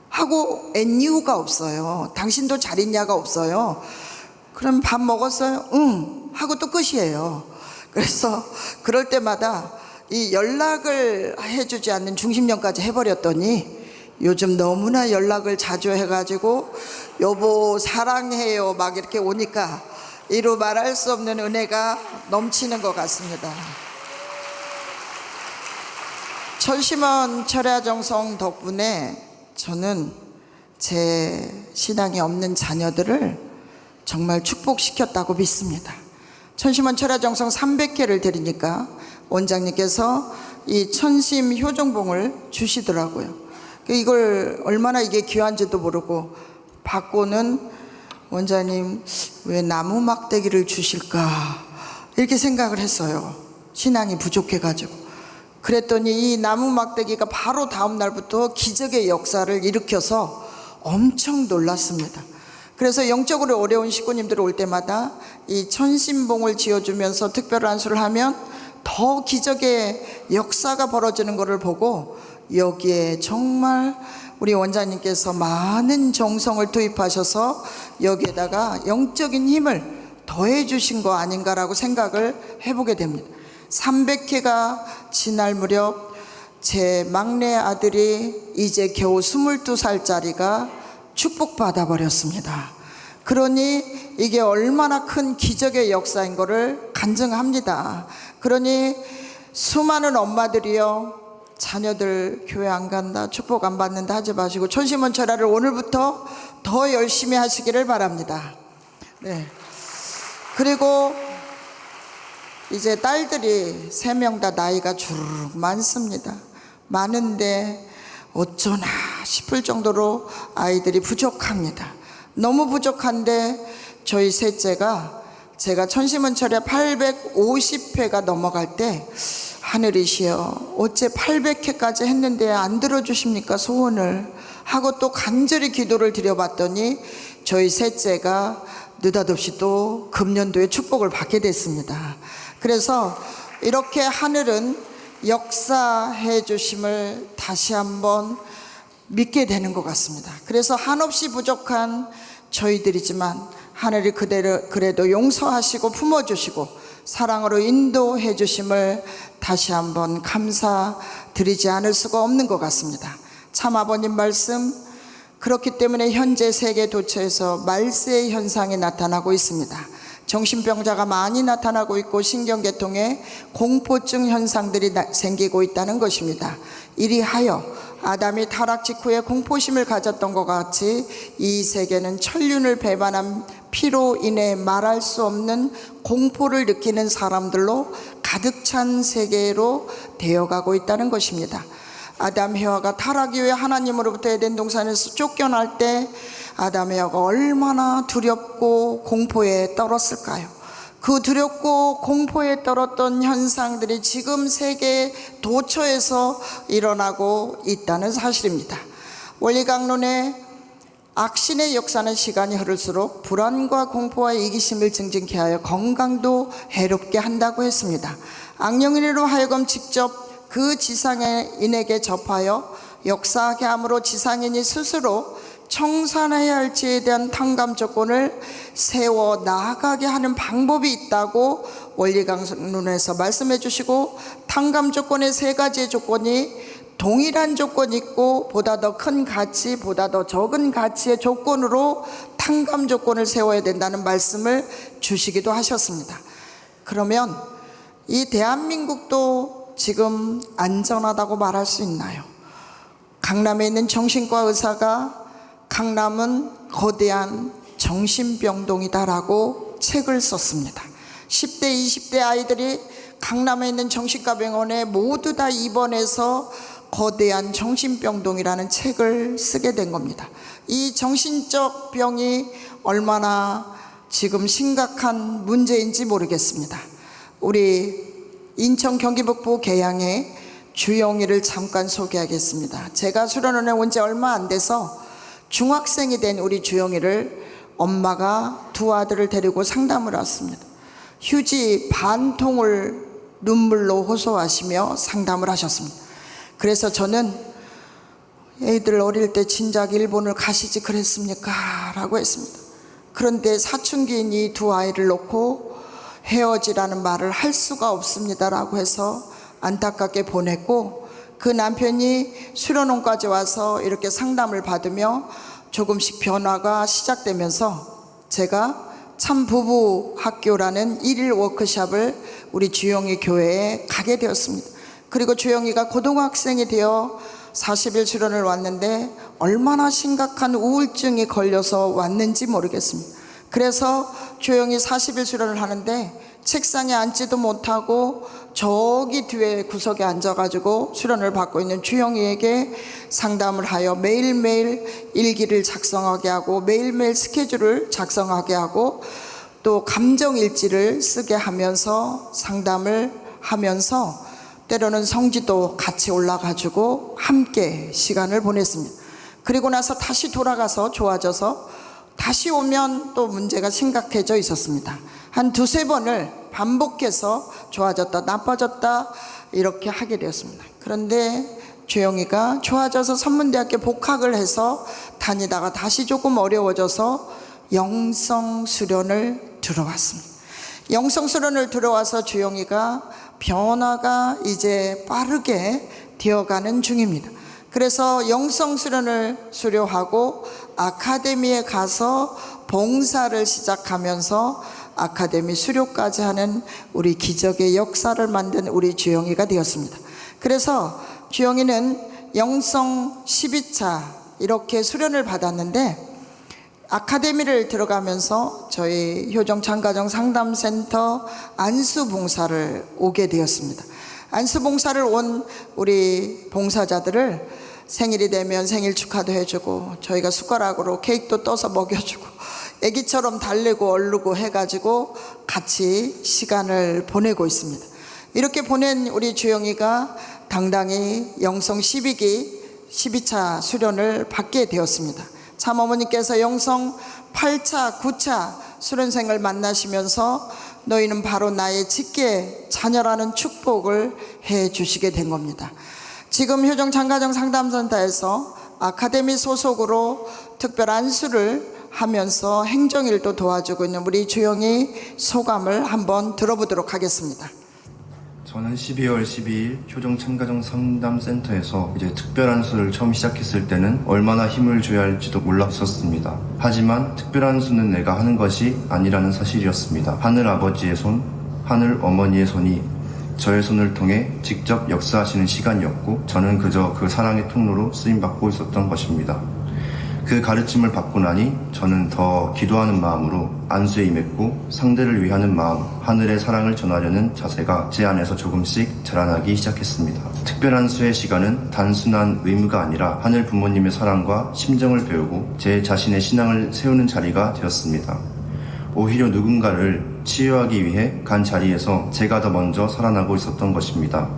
하고 NU가 없어요. 당신도 잘 있냐가 없어요. 그럼 밥 먹었어요? 응 하고 또 끝이에요. 그래서 그럴 때마다 이 연락을 해주지 않는 중심령까지 해버렸더니 요즘 너무나 연락을 자주 해가지고 여보 사랑해요 막 이렇게 오니까 이루 말할 수 없는 은혜가 넘치는 것 같습니다. 천심원 철야 정성 덕분에 저는 제 신앙이 없는 자녀들을 정말 축복시켰다고 믿습니다. 천심원 철야 정성 300개를 드리니까 원장님께서 이 천심 효정봉을 주시더라고요. 이걸 얼마나 이게 귀한지도 모르고 받고는 원장님 왜 나무 막대기를 주실까 이렇게 생각을 했어요. 신앙이 부족해가지고. 그랬더니 이 나무 막대기가 바로 다음 날부터 기적의 역사를 일으켜서 엄청 놀랐습니다. 그래서 영적으로 어려운 식구님들 올 때마다 이 천심봉을 지어주면서 특별한 안수를 하면 더 기적의 역사가 벌어지는 것을 보고 여기에 정말 우리 원장님께서 많은 정성을 투입하셔서 여기에다가 영적인 힘을 더해 주신 거 아닌가라고 생각을 해보게 됩니다. 300회가 지날 무렵 제 막내 아들이 이제 겨우 22살짜리가 축복받아 버렸습니다. 그러니 이게 얼마나 큰 기적의 역사인 것을 간증합니다. 그러니 수많은 엄마들이요, 자녀들 교회 안 간다, 축복 안 받는다 하지 마시고 천심원철야를 오늘부터 더 열심히 하시기를 바랍니다. 네. 그리고 이제 딸들이 3명 다 나이가 주르륵 많습니다. 많은데 어쩌나 싶을 정도로 아이들이 부족합니다. 너무 부족한데 저희 셋째가 제가 천심원철야 850회가 넘어갈 때 하늘이시여 어째 800회까지 했는데 안 들어주십니까 소원을 하고 또 간절히 기도를 드려봤더니 저희 셋째가 느닷없이 또 금년도에 축복을 받게 됐습니다. 그래서 이렇게 하늘은 역사해 주심을 다시 한번 믿게 되는 것 같습니다. 그래서 한없이 부족한 저희들이지만 하늘이 그래도 용서하시고 품어주시고 사랑으로 인도해 주심을 다시 한번 감사드리지 않을 수가 없는 것 같습니다. 참 아버님 말씀, 그렇기 때문에 현재 세계 도처에서 말세 현상이 나타나고 있습니다. 정신병자가 많이 나타나고 있고 신경계통에 공포증 현상들이 생기고 있다는 것입니다. 이리하여 아담이 타락 직후에 공포심을 가졌던 것 같이 이 세계는 천륜을 배반한 피로 인해 말할 수 없는 공포를 느끼는 사람들로 가득 찬 세계로 되어가고 있다는 것입니다. 아담 해와가 타락 이후에 하나님으로부터 에덴 동산에서 쫓겨날 때 아담 해와가 얼마나 두렵고 공포에 떨었을까요? 그 두렵고 공포에 떨었던 현상들이 지금 세계 도처에서 일어나고 있다는 사실입니다. 원리강론에 악신의 역사는 시간이 흐를수록 불안과 공포와 이기심을 증진케 하여 건강도 해롭게 한다고 했습니다. 악령인으로 하여금 직접 그 지상인에게 접하여 역사하게 함으로 지상인이 스스로 청산해야 할지에 대한 탕감 조건을 세워 나아가게 하는 방법이 있다고 원리강론에서 말씀해 주시고, 탕감 조건의 3가지의 조건이 동일한 조건이 있고 보다 더 큰 가치, 보다 더 적은 가치의 조건으로 탕감 조건을 세워야 된다는 말씀을 주시기도 하셨습니다. 그러면 이 대한민국도 지금 안전하다고 말할 수 있나요? 강남에 있는 정신과 의사가 강남은 거대한 정신병동이다라고 책을 썼습니다. 10대, 20대 아이들이 강남에 있는 정신과 병원에 모두 다 입원해서 거대한 정신병동이라는 책을 쓰게 된 겁니다. 이 정신적 병이 얼마나 지금 심각한 문제인지 모르겠습니다. 우리 인천 경기북부 계양의 주영이를 잠깐 소개하겠습니다. 제가 수련원에 온 지 얼마 안 돼서 중학생이 된 우리 주영이를 엄마가 2 아들을 데리고 상담을 왔습니다. 휴지 반 통을 눈물로 호소하시며 상담을 하셨습니다. 그래서 저는 애들 어릴 때 진작 일본을 가시지 그랬습니까? 라고 했습니다. 그런데 사춘기인 이 2 아이를 놓고 헤어지라는 말을 할 수가 없습니다 라고 해서 안타깝게 보냈고, 그 남편이 수련원까지 와서 이렇게 상담을 받으며 조금씩 변화가 시작되면서 제가 참 부부 학교라는 1일 워크숍을 우리 주영이 교회에 가게 되었습니다. 그리고 주영이가 고등학생이 되어 40일 수련을 왔는데 얼마나 심각한 우울증이 걸려서 왔는지 모르겠습니다. 그래서 주영이 40일 수련을 하는데 책상에 앉지도 못하고 저기 뒤에 구석에 앉아가지고 수련을 받고 있는 주영이에게 상담을 하여 매일매일 일기를 작성하게 하고 매일매일 스케줄을 작성하게 하고 또 감정일지를 쓰게 하면서 상담을 하면서 때로는 성지도 같이 올라가지고 함께 시간을 보냈습니다. 그리고 나서 다시 돌아가서 좋아져서 다시 오면 또 문제가 심각해져 있었습니다. 한 2-3번을 반복해서 좋아졌다 나빠졌다 이렇게 하게 되었습니다. 그런데 주영이가 좋아져서 선문대학교 복학을 해서 다니다가 다시 조금 어려워져서 영성수련을 들어왔습니다. 영성수련을 들어와서 주영이가 변화가 이제 빠르게 되어가는 중입니다. 그래서 영성수련을 수료하고 아카데미에 가서 봉사를 시작하면서 아카데미 수료까지 하는 우리 기적의 역사를 만든 우리 주영이가 되었습니다. 그래서 주영이는 영성 12차 이렇게 수련을 받았는데 아카데미를 들어가면서 저희 효정 참가정 상담센터 안수봉사를 오게 되었습니다. 안수봉사를 온 우리 봉사자들을 생일이 되면 생일 축하도 해주고 저희가 숟가락으로 케이크도 떠서 먹여주고 애기처럼 달래고 얼르고 해가지고 같이 시간을 보내고 있습니다. 이렇게 보낸 우리 주영이가 당당히 영성 12차 수련을 받게 되었습니다. 참 어머니께서 영성 8차, 9차 수련생을 만나시면서 너희는 바로 나의 직계 자녀라는 축복을 해 주시게 된 겁니다. 지금 효정 참가정 상담센터에서 아카데미 소속으로 특별 안수를 하면서 행정일도 도와주고 있는 우리 주영이 소감을 한번 들어보도록 하겠습니다. 저는 12월 12일 효정 참가정 상담센터에서 이제 특별한 수를 처음 시작했을 때는 얼마나 힘을 줘야 할지도 몰랐었습니다. 하지만 특별한 수는 내가 하는 것이 아니라는 사실이었습니다. 하늘 아버지의 손, 하늘 어머니의 손이 저의 손을 통해 직접 역사하시는 시간이었고 저는 그저 그 사랑의 통로로 쓰임받고 있었던 것입니다. 그 가르침을 받고 나니 저는 더 기도하는 마음으로 안수에 임했고 상대를 위하는 마음, 하늘의 사랑을 전하려는 자세가 제 안에서 조금씩 자라나기 시작했습니다. 특별한 수의 시간은 단순한 의무가 아니라 하늘 부모님의 사랑과 심정을 배우고 제 자신의 신앙을 세우는 자리가 되었습니다. 오히려 누군가를 치유하기 위해 간 자리에서 제가 더 먼저 살아나고 있었던 것입니다.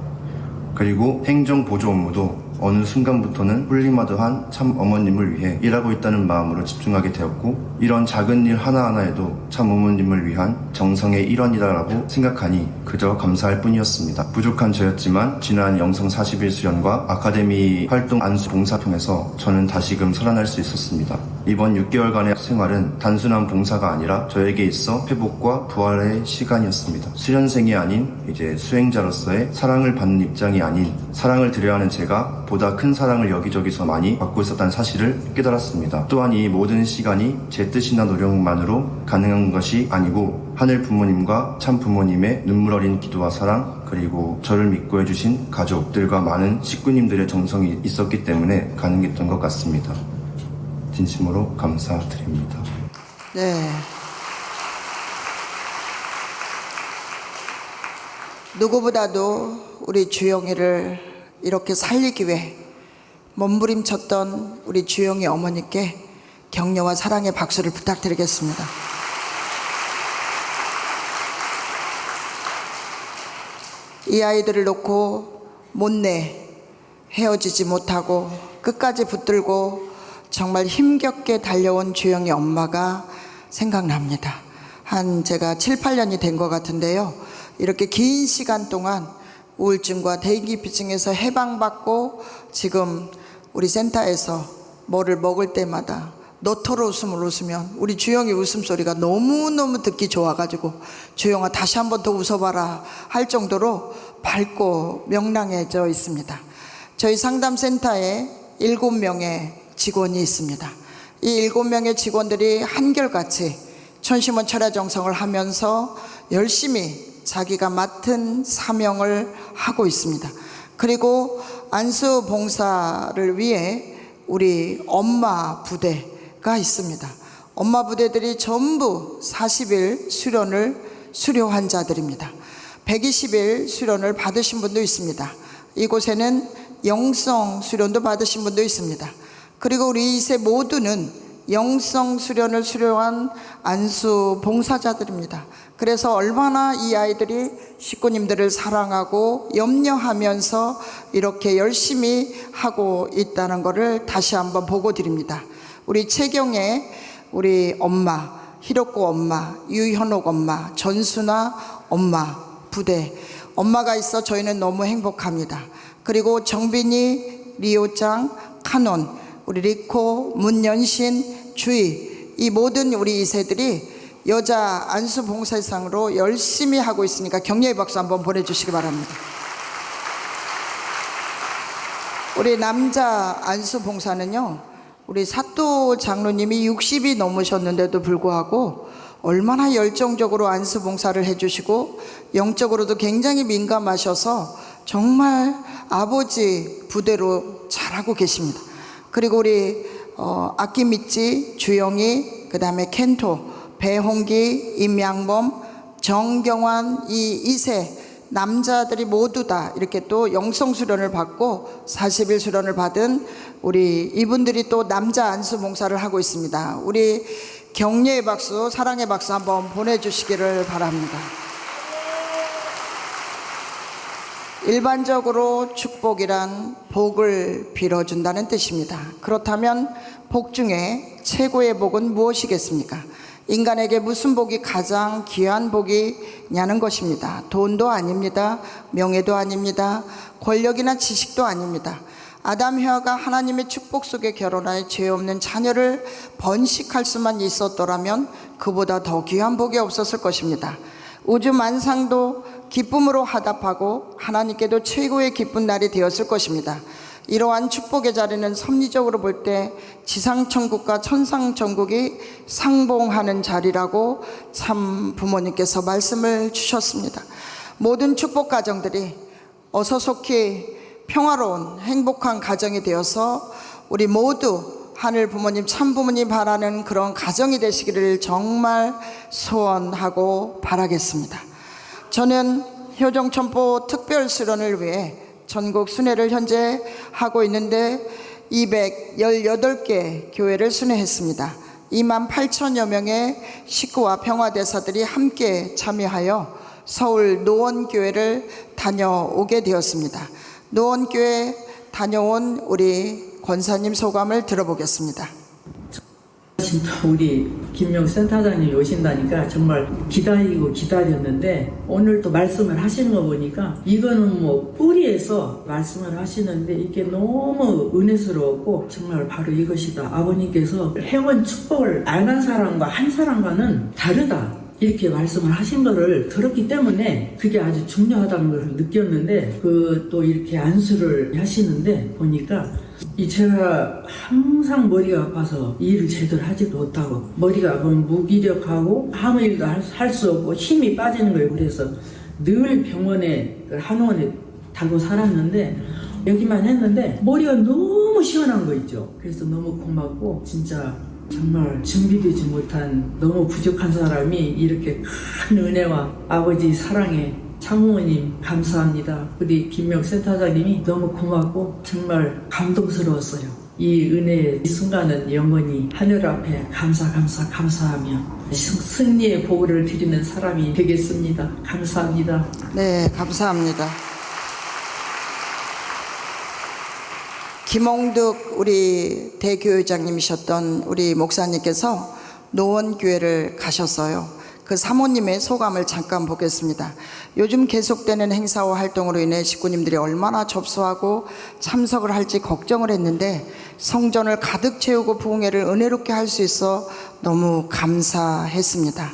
그리고 행정 보조 업무도 어느 순간부터는 훌륭하더한 참 어머님을 위해 일하고 있다는 마음으로 집중하게 되었고 이런 작은 일 하나하나에도 참 어머님을 위한 정성의 일환이다라고 생각하니 그저 감사할 뿐이었습니다. 부족한 저였지만 지난 영성 40일 수련과 아카데미 활동 안수 봉사 통해서 저는 다시금 살아날 수 있었습니다. 이번 6개월간의 생활은 단순한 봉사가 아니라 저에게 있어 회복과 부활의 시간이었습니다. 수련생이 아닌 이제 수행자로서의 사랑을 받는 입장이 아닌 사랑을 드려야 하는 제가 보다 큰 사랑을 여기저기서 많이 받고 있었다는 사실을 깨달았습니다. 또한 이 모든 시간이 제 뜻이나 노력만으로 가능한 것이 아니고 하늘 부모님과 참 부모님의 눈물 어린 기도와 사랑 그리고 저를 믿고 해주신 가족들과 많은 식구님들의 정성이 있었기 때문에 가능했던 것 같습니다. 진심으로 감사드립니다. 네. 누구보다도 우리 주영이를 이렇게 살리기 위해 몸부림쳤던 우리 주영이 어머니께 격려와 사랑의 박수를 부탁드리겠습니다. 이 아이들을 놓고 못내 헤어지지 못하고 끝까지 붙들고 정말 힘겹게 달려온 주영이 엄마가 생각납니다. 제가 7, 8년이 된 것 같은데요. 이렇게 긴 시간 동안 우울증과 대인기피증에서 해방받고 지금 우리 센터에서 뭐를 먹을 때마다 너토로 웃음을 웃으면 우리 주영이 웃음소리가 너무너무 듣기 좋아가지고 주영아 다시 한번 더 웃어봐라 할 정도로 밝고 명랑해져 있습니다. 저희 상담센터에 7명의 직원이 있습니다. 이 7명의 직원들이 한결같이 천심원 철야정성을 하면서 열심히 자기가 맡은 사명을 하고 있습니다. 그리고 안수 봉사를 위해 우리 엄마 부대가 있습니다. 엄마 부대들이 전부 40일 수련을 수료한 자들입니다. 120일 수련을 받으신 분도 있습니다. 이곳에는 영성 수련도 받으신 분도 있습니다. 그리고 우리 이세 모두는 영성 수련을 수료한 안수 봉사자들입니다. 그래서 얼마나 이 아이들이 식구님들을 사랑하고 염려하면서 이렇게 열심히 하고 있다는 것을 다시 한번 보고 드립니다. 우리 채경의 우리 엄마, 히로코 엄마, 유현옥 엄마, 전순아 엄마 부대 엄마가 있어 저희는 너무 행복합니다. 그리고 정빈이 리오짱, 카논, 우리 리코, 문연신, 주희, 이 모든 우리 2세들이 여자 안수 봉사상으로 열심히 하고 있으니까 격려의 박수 한번 보내주시기 바랍니다. 우리 남자 안수 봉사는요, 우리 사또 장로님이 60이 넘으셨는데도 불구하고 얼마나 열정적으로 안수 봉사를 해주시고 영적으로도 굉장히 민감하셔서 정말 아버지 부대로 잘하고 계십니다. 그리고 우리 악기 믿지, 주영이, 그 다음에 켄토, 배홍기, 임양범, 정경환, 이 2세 남자들이 모두 다 이렇게 또 영성 수련을 받고 40일 수련을 받은 우리 이분들이 또 남자 안수 봉사를 하고 있습니다. 우리 격려의 박수, 사랑의 박수 한번 보내주시기를 바랍니다. 일반적으로 축복이란 복을 빌어준다는 뜻입니다. 그렇다면 복 중에 최고의 복은 무엇이겠습니까? 인간에게 무슨 복이 가장 귀한 복이냐는 것입니다. 돈도 아닙니다. 명예도 아닙니다. 권력이나 지식도 아닙니다. 아담 혜화가 하나님의 축복 속에 결혼하여 죄 없는 자녀를 번식할 수만 있었더라면 그보다 더 귀한 복이 없었을 것입니다. 우주 만상도 기쁨으로 화답하고 하나님께도 최고의 기쁜 날이 되었을 것입니다. 이러한 축복의 자리는 섭리적으로 볼 때 지상천국과 천상천국이 상봉하는 자리라고 참 부모님께서 말씀을 주셨습니다. 모든 축복 가정들이 어서속히 평화로운 행복한 가정이 되어서 우리 모두 하늘 부모님 참 부모님 바라는 그런 가정이 되시기를 정말 소원하고 바라겠습니다. 저는 효정천포 특별수련을 위해 전국 순회를 현재 하고 있는데 218개 교회를 순회했습니다. 28,000여 명의 식구와 평화대사들이 함께 참여하여 서울 노원교회를 다녀오게 되었습니다. 노원교회 다녀온 우리 권사님 소감을 들어보겠습니다. 진짜 우리 김명 센터장님이 오신다니까 정말 기다리고 기다렸는데 오늘 또 말씀을 하시는 거 보니까 이거는 뭐 뿌리에서 말씀을 하시는데 이게 너무 은혜스러웠고 정말 바로 이것이다. 아버님께서 행운 축복을 안 한 사람과 한 사람과는 다르다. 이렇게 말씀을 하신 거를 들었기 때문에 그게 아주 중요하다는 걸 느꼈는데 또 이렇게 안수를 하시는데 보니까 제가 항상 머리가 아파서 일을 제대로 하지도 못하고 머리가 아프면 무기력하고 아무 일도 할 수 없고 힘이 빠지는 거예요. 그래서 늘 병원에 한의원에 달고 살았는데 여기만 했는데 머리가 너무 시원한 거 있죠. 그래서 너무 고맙고 진짜 정말 준비되지 못한 너무 부족한 사람이 이렇게 큰 은혜와 아버지 사랑에 장모님 감사합니다. 우리 김명 센터장님이 너무 고맙고 정말 감동스러웠어요. 이 은혜의 이 순간은 영원히 하늘 앞에 감사하며 승리의 보고를 드리는 사람이 되겠습니다. 감사합니다. 네, 감사합니다. 김홍득 우리 대교회장님이셨던 우리 목사님께서 노원교회를 가셨어요. 그 사모님의 소감을 잠깐 보겠습니다. 요즘 계속되는 행사와 활동으로 인해 식구님들이 얼마나 접수하고 참석을 할지 걱정을 했는데 성전을 가득 채우고 부흥회를 은혜롭게 할 수 있어 너무 감사했습니다.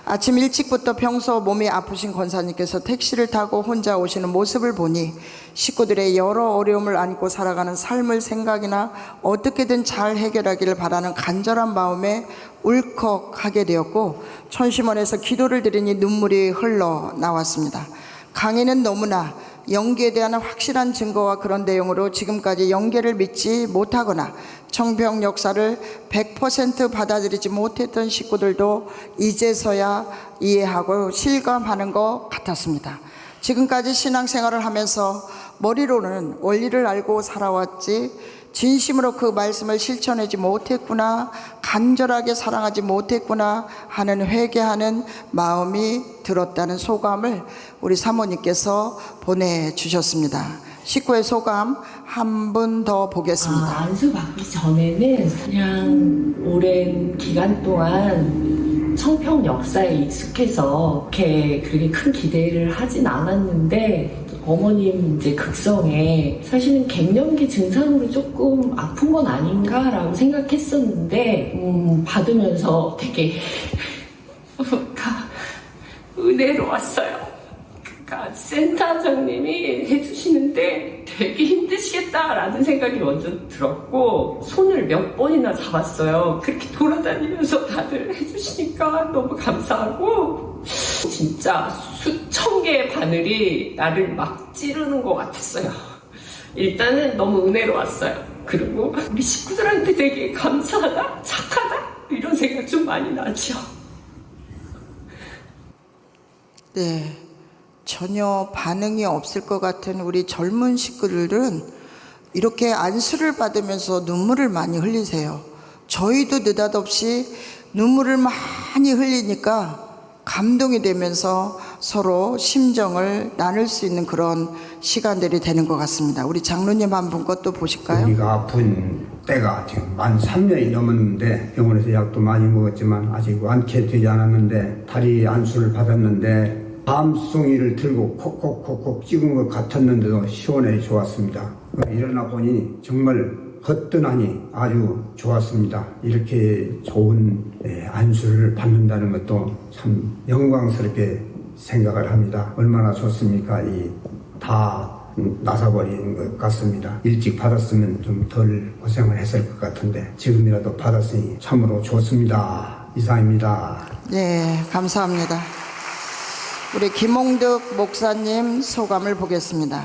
아침 일찍부터 평소 몸이 아프신 권사님께서 택시를 타고 혼자 오시는 모습을 보니 식구들의 여러 어려움을 안고 살아가는 삶을 생각이나 어떻게든 잘 해결하기를 바라는 간절한 마음에 울컥하게 되었고 천심원에서 기도를 드리니 눈물이 흘러나왔습니다. 강의는 너무나 영계에 대한 확실한 증거와 그런 내용으로 지금까지 영계를 믿지 못하거나 청평 역사를 100% 받아들이지 못했던 식구들도 이제서야 이해하고 실감하는 것 같았습니다. 지금까지 신앙생활을 하면서 머리로는 원리를 알고 살아왔지 진심으로 그 말씀을 실천하지 못했구나, 간절하게 사랑하지 못했구나 하는 회개하는 마음이 들었다는 소감을 우리 사모님께서 보내주셨습니다. 식구의 소감 한 분 더 보겠습니다. 안수 받기 전에는 그냥 오랜 기간 동안 청평 역사에 익숙해서 그렇게 큰 기대를 하진 않았는데 어머님 이제 극성에 사실은 갱년기 증상으로 조금 아픈 건 아닌가라고 생각했었는데 받으면서 되게 은혜로웠어요. 그러니까 센터장님이 해주시는데 되게 힘드시겠다라는 생각이 먼저 들었고 손을 몇 번이나 잡았어요. 그렇게 돌아다니면서 다들 해주시니까 너무 감사하고 진짜 수천 개의 바늘이 나를 막 찌르는 것 같았어요. 일단은 너무 은혜로웠어요. 그리고 우리 식구들한테 되게 감사하다, 착하다 이런 생각 좀 많이 나죠. 네, 전혀 반응이 없을 것 같은 우리 젊은 식구들은 이렇게 안수를 받으면서 눈물을 많이 흘리세요. 저희도 느닷없이 눈물을 많이 흘리니까 감동이 되면서 서로 심정을 나눌 수 있는 그런 시간들이 되는 것 같습니다. 우리 장로님 한 분 것도 보실까요? 우리가 아픈 때가 지금 만 3년이 넘었는데 병원에서 약도 많이 먹었지만 아직 완쾌되지 않았는데 다리 안수를 받았는데 밤송이를 들고 콕콕콕콕 찍은 것 같았는데도 시원해 좋았습니다. 일어나 보니 정말 거뜬하니 아주 좋았습니다. 이렇게 좋은 안수를 받는다는 것도 참 영광스럽게 생각을 합니다. 얼마나 좋습니까? 다 나사버리는 것 같습니다. 일찍 받았으면 좀 덜 고생을 했을 것 같은데 지금이라도 받았으니 참으로 좋습니다. 이상입니다. 네, 감사합니다. 우리 김홍득 목사님 소감을 보겠습니다.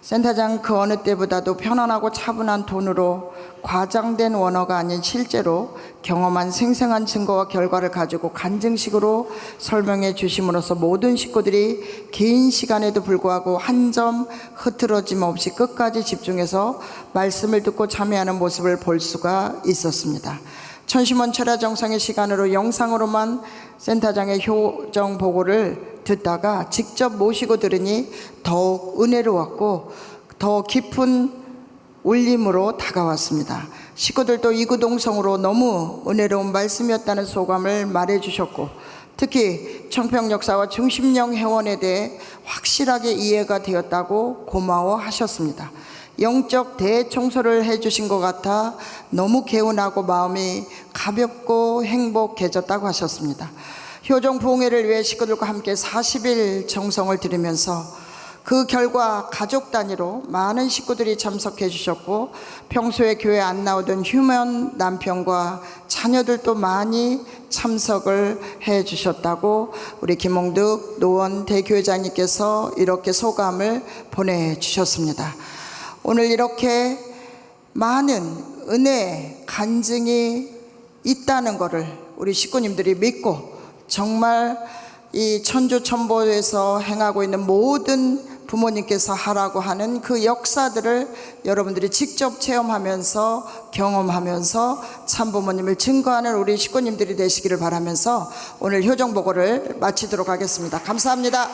센터장 그 어느 때보다도 편안하고 차분한 톤으로 과장된 원어가 아닌 실제로 경험한 생생한 증거와 결과를 가지고 간증식으로 설명해 주심으로써 모든 식구들이 긴 시간에도 불구하고 한 점 흐트러짐 없이 끝까지 집중해서 말씀을 듣고 참여하는 모습을 볼 수가 있었습니다. 천심원 철야 정성의 시간으로 영상으로만 센터장의 효정 보고를 듣다가 직접 모시고 들으니 더욱 은혜로웠고 더 깊은 울림으로 다가왔습니다. 식구들도 이구동성으로 너무 은혜로운 말씀이었다는 소감을 말해 주셨고 특히 청평역사와 중심령 회원에 대해 확실하게 이해가 되었다고 고마워하셨습니다. 영적 대청소를 해주신 것 같아 너무 개운하고 마음이 가볍고 행복해졌다고 하셨습니다. 효정 부흥회를 위해 식구들과 함께 40일 정성을 들이면서 그 결과 가족 단위로 많은 식구들이 참석해 주셨고 평소에 교회 안 나오던 휴면 남편과 자녀들도 많이 참석을 해 주셨다고 우리 김홍득 노원 대교회장님께서 이렇게 소감을 보내주셨습니다. 오늘 이렇게 많은 은혜 간증이 있다는 것을 우리 식구님들이 믿고 정말 이 천주천보에서 행하고 있는 모든 부모님께서 하라고 하는 그 역사들을 여러분들이 직접 체험하면서 경험하면서 참부모님을 증거하는 우리 식구님들이 되시기를 바라면서 오늘 효정보고를 마치도록 하겠습니다. 감사합니다.